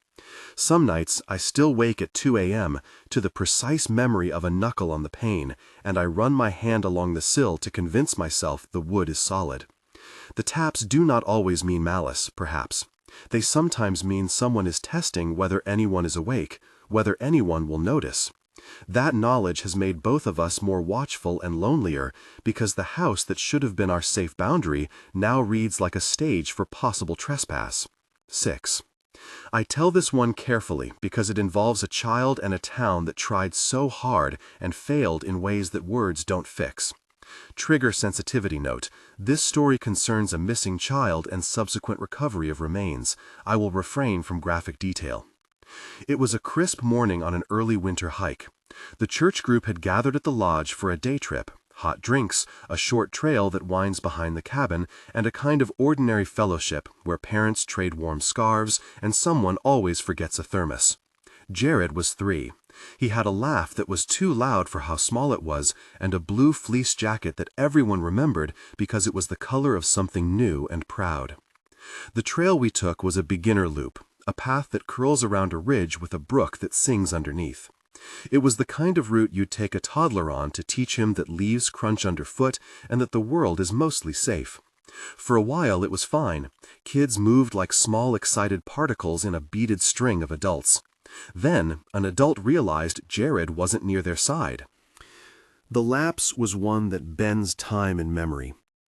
Some nights I still wake at 2 a.m. to the precise memory of a knuckle on the pane, and I run my hand along the sill to convince myself the wood is solid. The taps do not always mean malice, perhaps. They sometimes mean someone is testing whether anyone is awake, whether anyone will notice. That knowledge has made both of us more watchful and lonelier because the house that should have been our safe boundary now reads like a stage for possible trespass. 6. I tell this one carefully because it involves a child and a town that tried so hard and failed in ways that words don't fix. Trigger sensitivity note: this story concerns a missing child and subsequent recovery of remains. I will refrain from graphic detail. It was a crisp morning on an early winter hike. The church group had gathered at the lodge for a day trip. Hot drinks, a short trail that winds behind the cabin, and a kind of ordinary fellowship where parents trade warm scarves and someone always forgets a thermos. Jared was 3. He had a laugh that was too loud for how small it was, and a blue fleece jacket that everyone remembered because it was the color of something new and proud. The trail we took was a beginner loop, a path that curls around a ridge with a brook that sings underneath. It was the kind of route you'd take a toddler on to teach him that leaves crunch underfoot and that the world is mostly safe. For a while it was fine. Kids moved like small excited particles in a beaded string of adults. Then an adult realized Jared wasn't near their side. The lapse was one that bends time in memory.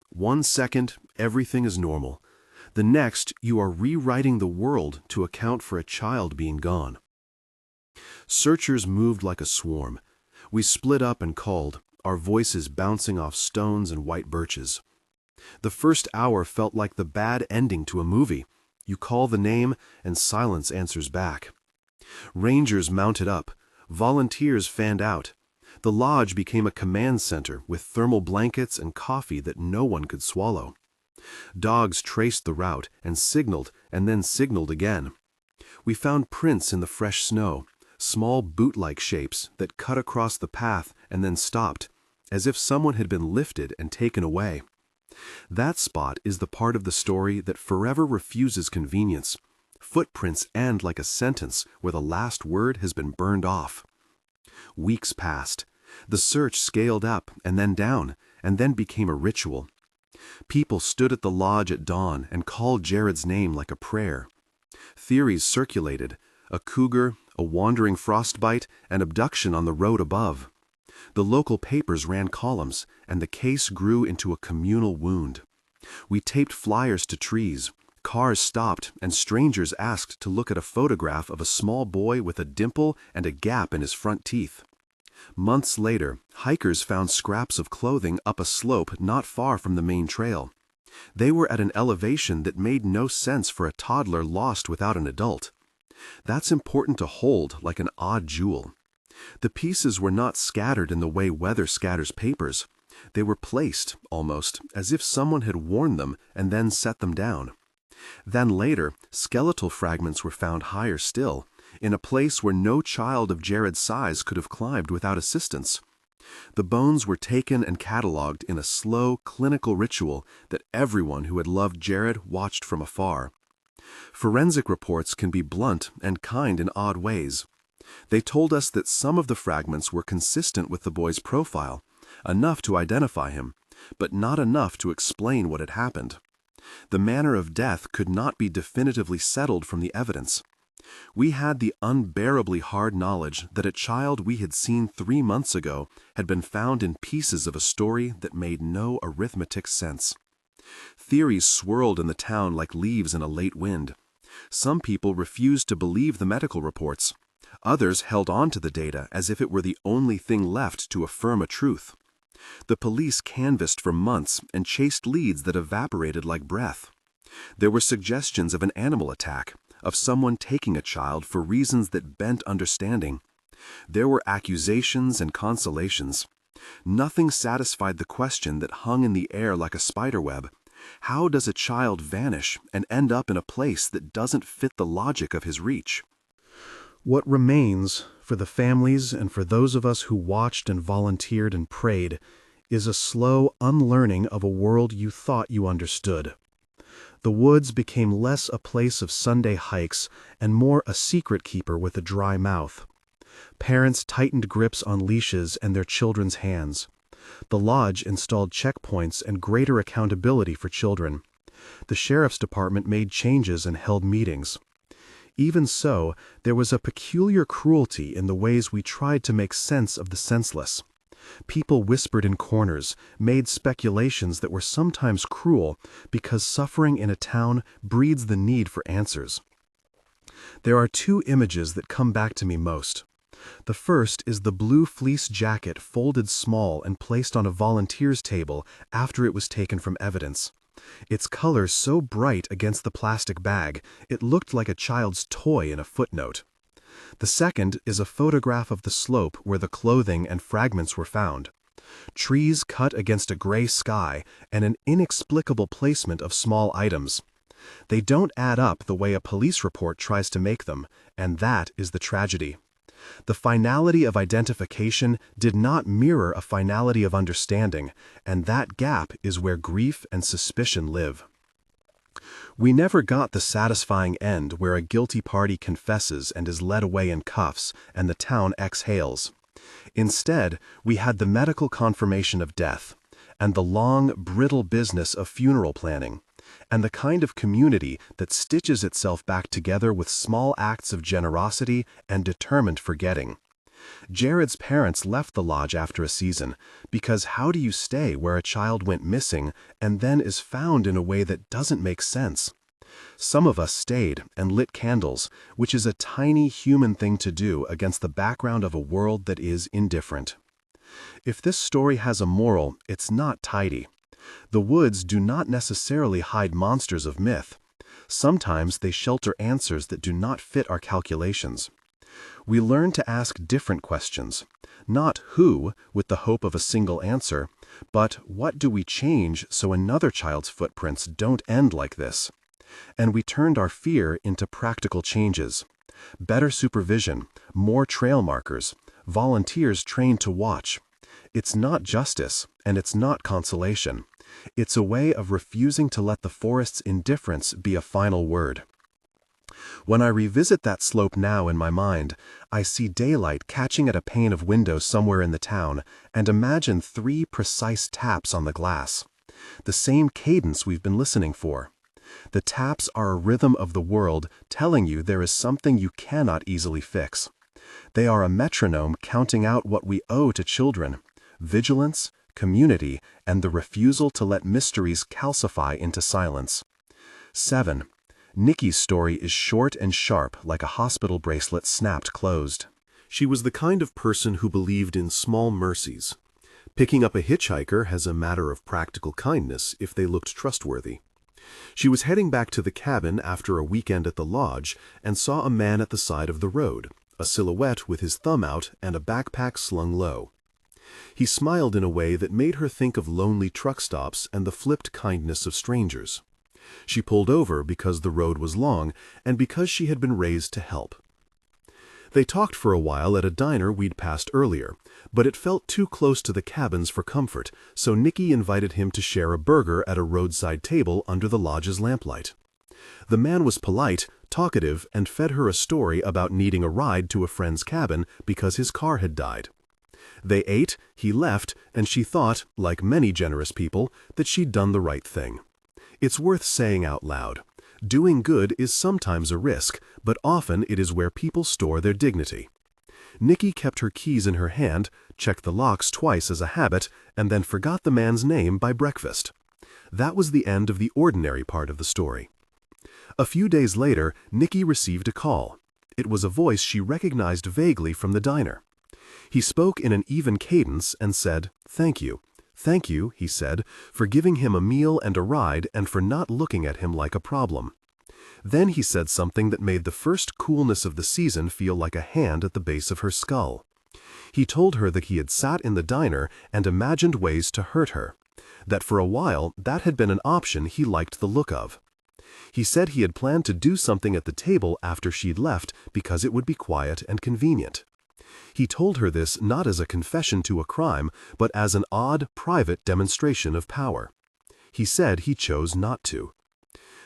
1 second, everything is normal. The next, you are rewriting the world to account for a child being gone. Searchers moved like a swarm. We split up and called, our voices bouncing off stones and white birches. The first hour felt like the bad ending to a movie. You call the name, and silence answers back. Rangers mounted up. Volunteers fanned out. The lodge became a command center with thermal blankets and coffee that no one could swallow. Dogs traced the route and then signaled again. We found prints in the fresh snow, small boot-like shapes that cut across the path and then stopped, as if someone had been lifted and taken away. That spot is the part of the story that forever refuses convenience. Footprints end like a sentence where the last word has been burned off. Weeks passed. The search scaled up and then down, and then became a ritual. People stood at the lodge at dawn and called Jared's name like a prayer. Theories circulated: a cougar, a wandering frostbite, an abduction on the road above. The local papers ran columns, and the case grew into a communal wound. We taped flyers to trees. Cars stopped, and strangers asked to look at a photograph of a small boy with a dimple and a gap in his front teeth. Months later, hikers found scraps of clothing up a slope not far from the main trail. They were at an elevation that made no sense for a toddler lost without an adult. That's important to hold like an odd jewel. The pieces were not scattered in the way weather scatters papers. They were placed, almost, as if someone had worn them and then set them down. Then later, skeletal fragments were found higher still, in a place where no child of Jared's size could have climbed without assistance. The bones were taken and catalogued in a slow, clinical ritual that everyone who had loved Jared watched from afar. Forensic reports can be blunt and kind in odd ways. They told us that some of the fragments were consistent with the boy's profile, enough to identify him, but not enough to explain what had happened. The manner of death could not be definitively settled from the evidence. We had the unbearably hard knowledge that a child we had seen 3 months ago had been found in pieces of a story that made no arithmetic sense. Theories swirled in the town like leaves in a late wind. Some people refused to believe the medical reports. Others held on to the data as if it were the only thing left to affirm a truth. The police canvassed for months and chased leads that evaporated like breath. There were suggestions of an animal attack, of someone taking a child for reasons that bent understanding. There were accusations and consolations. Nothing satisfied the question that hung in the air like a spiderweb. How does a child vanish and end up in a place that doesn't fit the logic of his reach? What remains, for the families and for those of us who watched and volunteered and prayed, is a slow unlearning of a world you thought you understood. The woods became less a place of Sunday hikes and more a secret keeper with a dry mouth. Parents tightened grips on leashes and their children's hands. The lodge installed checkpoints and greater accountability for children. The sheriff's department made changes and held meetings. Even so, there was a peculiar cruelty in the ways we tried to make sense of the senseless. People whispered in corners, made speculations that were sometimes cruel because suffering in a town breeds the need for answers. There are 2 images that come back to me most. The first is the blue fleece jacket folded small and placed on a volunteer's table after it was taken from evidence. Its color so bright against the plastic bag, it looked like a child's toy in a footnote. The second is a photograph of the slope where the clothing and fragments were found. Trees cut against a gray sky and an inexplicable placement of small items. They don't add up the way a police report tries to make them, and that is the tragedy. The finality of identification did not mirror a finality of understanding, and that gap is where grief and suspicion live. We never got the satisfying end where a guilty party confesses and is led away in cuffs, and the town exhales. Instead, we had the medical confirmation of death, and the long, brittle business of funeral planning, and the kind of community that stitches itself back together with small acts of generosity and determined forgetting. Jared's parents left the lodge after a season, because how do you stay where a child went missing and then is found in a way that doesn't make sense? Some of us stayed and lit candles, which is a tiny human thing to do against the background of a world that is indifferent. If this story has a moral, it's not tidy. The woods do not necessarily hide monsters of myth. Sometimes they shelter answers that do not fit our calculations. We learn to ask different questions, not who with the hope of a single answer, but what do we change so another child's footprints don't end like this? And we turned our fear into practical changes. Better supervision, more trail markers, volunteers trained to watch. It's not justice, and it's not consolation. It's a way of refusing to let the forest's indifference be a final word. When I revisit that slope now in my mind, I see daylight catching at a pane of window somewhere in the town and imagine 3 precise taps on the glass. The same cadence we've been listening for. The taps are a rhythm of the world telling you there is something you cannot easily fix. They are a metronome counting out what we owe to children: vigilance, community, and the refusal to let mysteries calcify into silence. 7. Nikki's story is short and sharp like a hospital bracelet snapped closed. She was the kind of person who believed in small mercies. Picking up a hitchhiker as a matter of practical kindness if they looked trustworthy. She was heading back to the cabin after a weekend at the lodge and saw a man at the side of the road, a silhouette with his thumb out and a backpack slung low. He smiled in a way that made her think of lonely truck stops and the flipped kindness of strangers. She pulled over because the road was long and because she had been raised to help. They talked for a while at a diner we'd passed earlier, but it felt too close to the cabins for comfort, so Nikki invited him to share a burger at a roadside table under the lodge's lamplight. The man was polite, talkative, and fed her a story about needing a ride to a friend's cabin because his car had died. They ate, he left, and she thought, like many generous people, that she'd done the right thing. It's worth saying out loud. Doing good is sometimes a risk, but often it is where people store their dignity. Nikki kept her keys in her hand, checked the locks twice as a habit, and then forgot the man's name by breakfast. That was the end of the ordinary part of the story. A few days later, Nikki received a call. It was a voice she recognized vaguely from the diner. He spoke in an even cadence and said, "Thank you. Thank you," he said, "for giving him a meal and a ride and for not looking at him like a problem." Then he said something that made the first coolness of the season feel like a hand at the base of her skull. He told her that he had sat in the diner and imagined ways to hurt her, that for a while that had been an option he liked the look of. He said he had planned to do something at the table after she'd left because it would be quiet and convenient. He told her this not as a confession to a crime, but as an odd, private demonstration of power. He said he chose not to.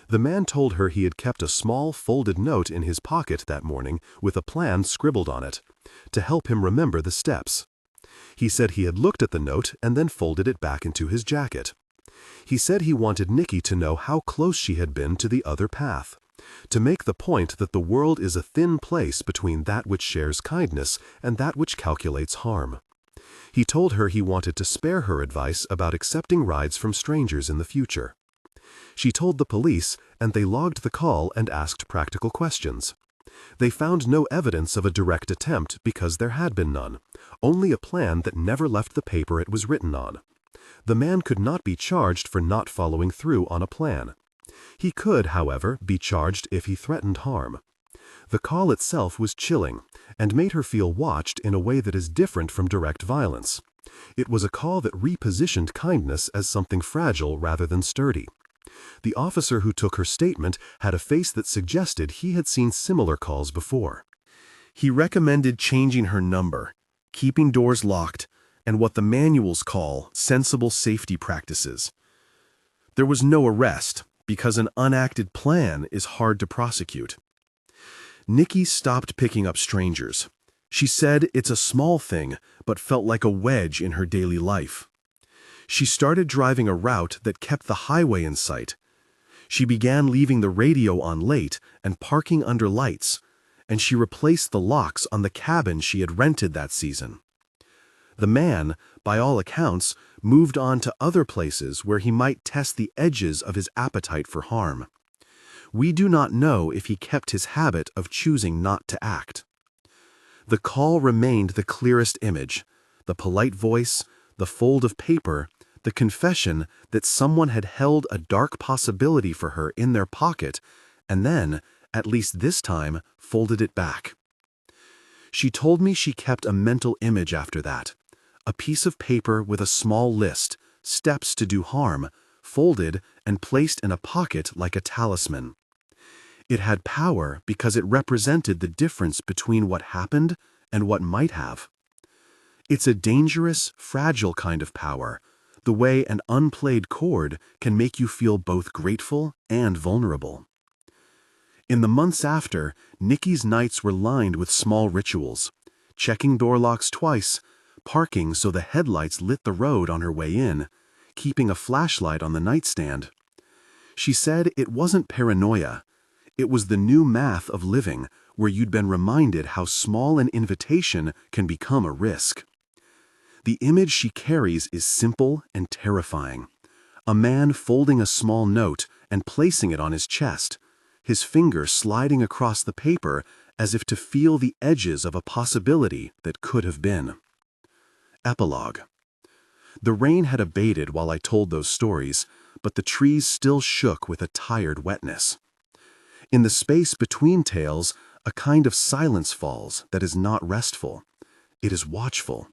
The man told her he had kept a small folded note in his pocket that morning with a plan scribbled on it, to help him remember the steps. He said he had looked at the note and then folded it back into his jacket. He said he wanted Nikki to know how close she had been to the other path, to make the point that the world is a thin place between that which shares kindness and that which calculates harm. He told her he wanted to spare her advice about accepting rides from strangers in the future. She told the police, and they logged the call and asked practical questions. They found no evidence of a direct attempt because there had been none, only a plan that never left the paper it was written on. The man could not be charged for not following through on a plan. He could, however, be charged if he threatened harm. The call itself was chilling and made her feel watched in a way that is different from direct violence. It was a call that repositioned kindness as something fragile rather than sturdy. The officer who took her statement had a face that suggested he had seen similar calls before. He recommended changing her number, keeping doors locked, and what the manuals call sensible safety practices. There was no arrest, because an unacted plan is hard to prosecute. Nikki stopped picking up strangers. She said it's a small thing, but felt like a wedge in her daily life. She started driving a route that kept the highway in sight. She began leaving the radio on late and parking under lights, and she replaced the locks on the cabin she had rented that season. The man, by all accounts, moved on to other places where he might test the edges of his appetite for harm. We do not know if he kept his habit of choosing not to act. The call remained the clearest image, the polite voice, the fold of paper, the confession that someone had held a dark possibility for her in their pocket and then, at least this time, folded it back. She told me she kept a mental image after that. A piece of paper with a small list, steps to do harm, folded and placed in a pocket like a talisman. It had power because it represented the difference between what happened and what might have. It's a dangerous, fragile kind of power, the way an unplayed chord can make you feel both grateful and vulnerable. In the months after, Nikki's nights were lined with small rituals, checking door locks twice, parking so the headlights lit the road on her way in, keeping a flashlight on the nightstand. She said it wasn't paranoia. It was the new math of living, where you'd been reminded how small an invitation can become a risk. The image she carries is simple and terrifying. A man folding a small note and placing it on his chest, his finger sliding across the paper as if to feel the edges of a possibility that could have been. Epilogue. The rain had abated while I told those stories, but the trees still shook with a tired wetness. In the space between tales, a kind of silence falls that is not restful. It is watchful.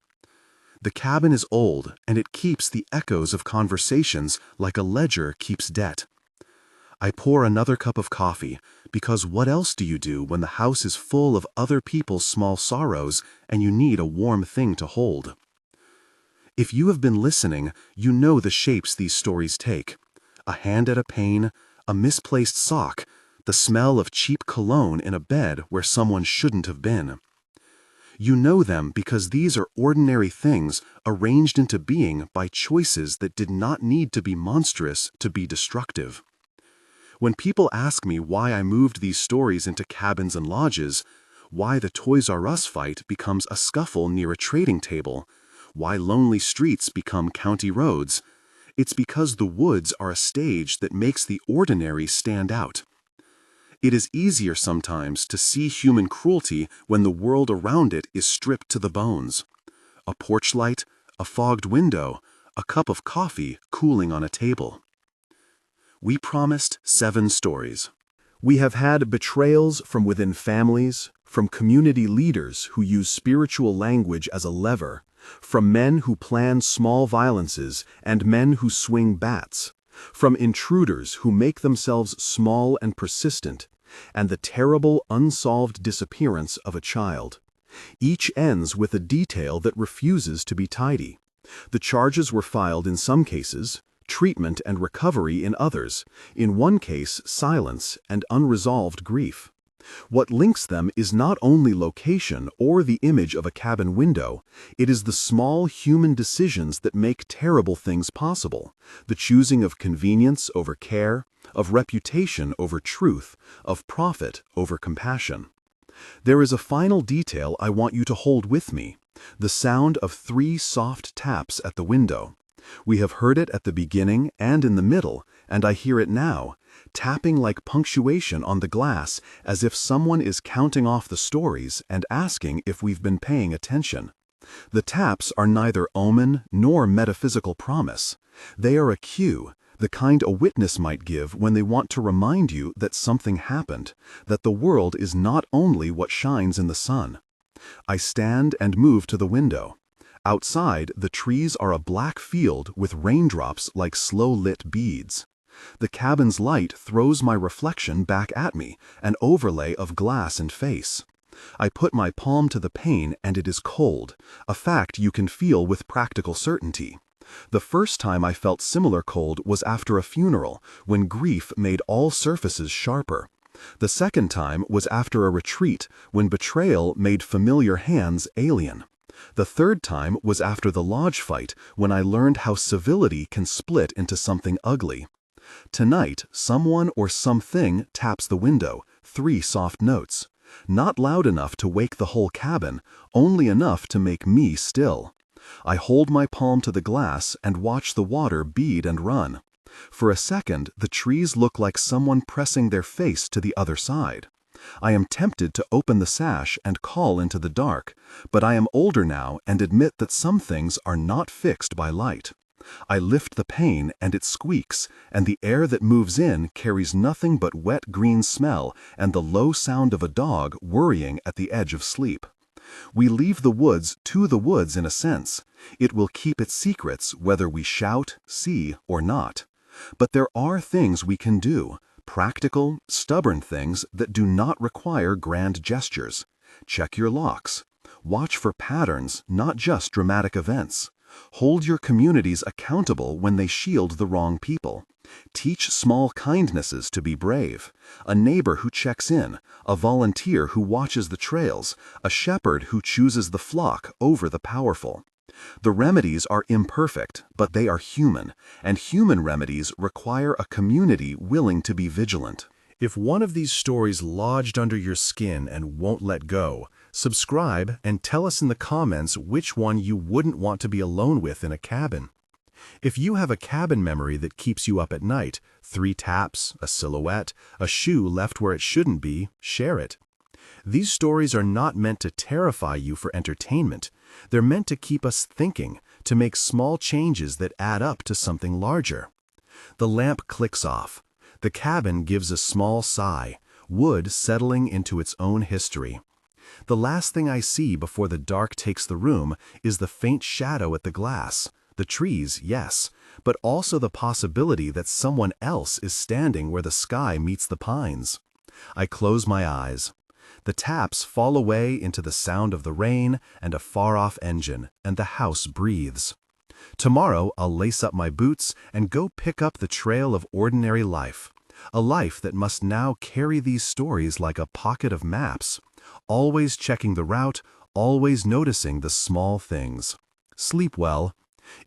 The cabin is old, and it keeps the echoes of conversations like a ledger keeps debt. I pour another cup of coffee, because what else do you do when the house is full of other people's small sorrows and you need a warm thing to hold? If you have been listening, you know the shapes these stories take. A hand at a pane, a misplaced sock, the smell of cheap cologne in a bed where someone shouldn't have been. You know them because these are ordinary things arranged into being by choices that did not need to be monstrous to be destructive. When people ask me why I moved these stories into cabins and lodges, why the Toys R Us fight becomes a scuffle near a trading table, why lonely streets become county roads, it's because the woods are a stage that makes the ordinary stand out. It is easier sometimes to see human cruelty when the world around it is stripped to the bones. A porch light, a fogged window, a cup of coffee cooling on a table. We promised 7 stories. We have had betrayals from within families, from community leaders who use spiritual language as a lever, from men who plan small violences and men who swing bats, from intruders who make themselves small and persistent, and the terrible unsolved disappearance of a child. Each ends with a detail that refuses to be tidy. The charges were filed in some cases, treatment and recovery in others, in one case silence and unresolved grief. What links them is not only location or the image of a cabin window, it is the small human decisions that make terrible things possible, the choosing of convenience over care, of reputation over truth, of profit over compassion. There is a final detail I want you to hold with me, the sound of 3 soft taps at the window. We have heard it at the beginning and in the middle, and I hear it now, tapping like punctuation on the glass as if someone is counting off the stories and asking if we've been paying attention. The taps are neither omen nor metaphysical promise. They are a cue, the kind a witness might give when they want to remind you that something happened, that the world is not only what shines in the sun. I stand and move to the window. Outside, the trees are a black field with raindrops like slow-lit beads. The cabin's light throws my reflection back at me, an overlay of glass and face. I put my palm to the pane and it is cold, a fact you can feel with practical certainty. The first time I felt similar cold was after a funeral, when grief made all surfaces sharper. The second time was after a retreat, when betrayal made familiar hands alien. The third time was after the lodge fight, when I learned how civility can split into something ugly. Tonight, someone or something taps the window, 3 soft notes. Not loud enough to wake the whole cabin, only enough to make me still. I hold my palm to the glass and watch the water bead and run. For a second, the trees look like someone pressing their face to the other side. I am tempted to open the sash and call into the dark, but I am older now and admit that some things are not fixed by light. I lift the pane and it squeaks, and the air that moves in carries nothing but wet green smell and the low sound of a dog worrying at the edge of sleep. We leave the woods to the woods in a sense. It will keep its secrets whether we shout, see, or not. But there are things we can do, practical, stubborn things that do not require grand gestures. Check your locks. Watch for patterns, not just dramatic events. Hold your communities accountable when they shield the wrong people. Teach small kindnesses to be brave. A neighbor who checks in, a volunteer who watches the trails, a shepherd who chooses the flock over the powerful. The remedies are imperfect, but they are human, and human remedies require a community willing to be vigilant. If one of these stories lodged under your skin and won't let go, subscribe and tell us in the comments which one you wouldn't want to be alone with in a cabin. If you have a cabin memory that keeps you up at night, 3 taps, a silhouette, a shoe left where it shouldn't be, share it. These stories are not meant to terrify you for entertainment. They're meant to keep us thinking, to make small changes that add up to something larger. The lamp clicks off. The cabin gives a small sigh, wood settling into its own history. The last thing I see before the dark takes the room is the faint shadow at the glass. The trees, yes, but also the possibility that someone else is standing where the sky meets the pines. I close my eyes. The taps fall away into the sound of the rain and a far-off engine, and the house breathes. Tomorrow I'll lace up my boots and go pick up the trail of ordinary life, a life that must now carry these stories like a pocket of maps, always checking the route, always noticing the small things. Sleep well.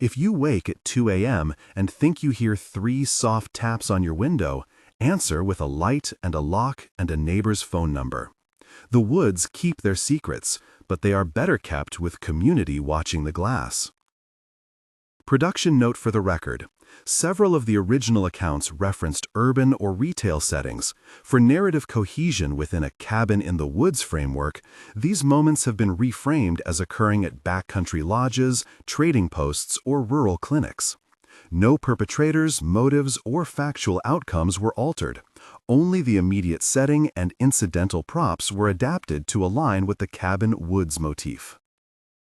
If you wake at 2 a.m. and think you hear 3 soft taps on your window, answer with a light and a lock and a neighbor's phone number. The woods keep their secrets, but they are better kept with community watching the glass. Production note for the record. Several of the original accounts referenced urban or retail settings. For narrative cohesion within a cabin-in-the-woods framework, these moments have been reframed as occurring at backcountry lodges, trading posts, or rural clinics. No perpetrators, motives, or factual outcomes were altered. Only the immediate setting and incidental props were adapted to align with the cabin woods motif.